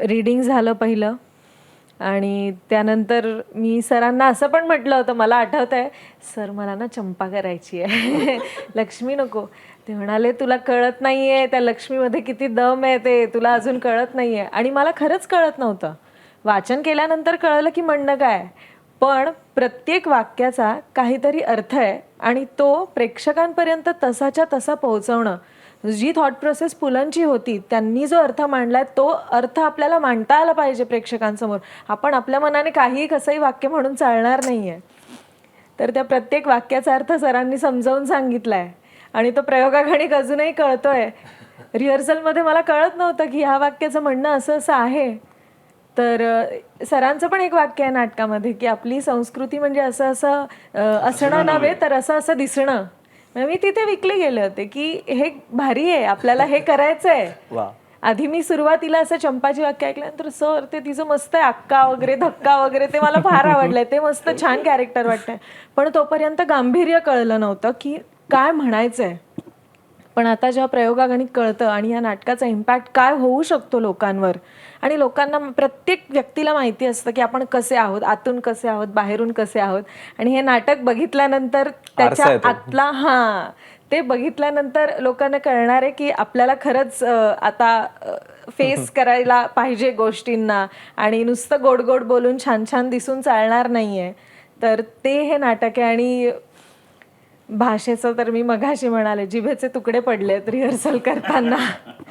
Reading झालं पहिलं आणि त्यानंतर मी सरांना असं पण म्हटलं होतं, मला आठवतं आहे, सर मला ना चंपा करायची आहे लक्ष्मी नको. ते म्हणाले तुला कळत नाही आहे त्या लक्ष्मीमध्ये किती दम आहे, ते तुला अजून कळत नाही आहे. आणि मला खरंच कळत नव्हतं. वाचन केल्यानंतर कळलं की म्हणणं काय, पण प्रत्येक वाक्याचा काहीतरी अर्थ आहे आणि तो प्रेक्षकांपर्यंत तसाच्या तसा पोहोचवणं. जी थॉट प्रोसेस पुलंची होती, त्यांनी जो अर्थ मांडलाय तो अर्थ आपल्याला मांडता आला पाहिजे प्रेक्षकांसमोर. आपण आपल्या मनाने काहीही कसंही वाक्य म्हणून चालणार नाहीये. तर त्या प्रत्येक वाक्याचा अर्थ सरांनी समजावून सांगितलाय आणि तो प्रयोगागणिक अजूनही कळतोय. रिहर्सलमध्ये मला कळत नव्हतं की ह्या वाक्याचं म्हणणं असं असं आहे. तर सरांचं पण एक वाक्य आहे नाटकामध्ये की आपली संस्कृती म्हणजे असं असं असणं नव्हे तर असं असं दिसणं. मी तिथे विकले गेले होते की हे भारी आहे, आपल्याला हे करायचं आहे. आधी मी सुरुवातीला असं चंपाची वाक्य ऐकल्यानंतर सर ते तिचं मस्त आहे, अक्का वगैरे धक्का वगैरे ते मला फार आवडलंय, ते मस्त छान कॅरेक्टर वाटतंय. पण तोपर्यंत गांभीर्य कळलं नव्हतं की काय म्हणायचंय. पण आता जेव्हा प्रयोगागणिक कळतं आणि या नाटकाचा इम्पॅक्ट काय होऊ शकतो लोकांवर, आणि लोकांना प्रत्येक व्यक्तीला माहिती असतं की आपण कसे आहोत, आतून कसे आहोत, बाहेरून कसे आहोत. आणि हे नाटक बघितल्यानंतर त्याच्या आतला ते बघितल्यानंतर लोकांना कळणार आहे की आपल्याला खरंच आता फेस करायला पाहिजे गोष्टींना आणि नुसतं गोड गोड बोलून छान छान दिसून चालणार नाहीये. तर ते हे नाटक आहे. आणि भाषेचं तर मी मगाशी म्हणाले, जिभेचे तुकडे पडलेत रिहर्सल करताना.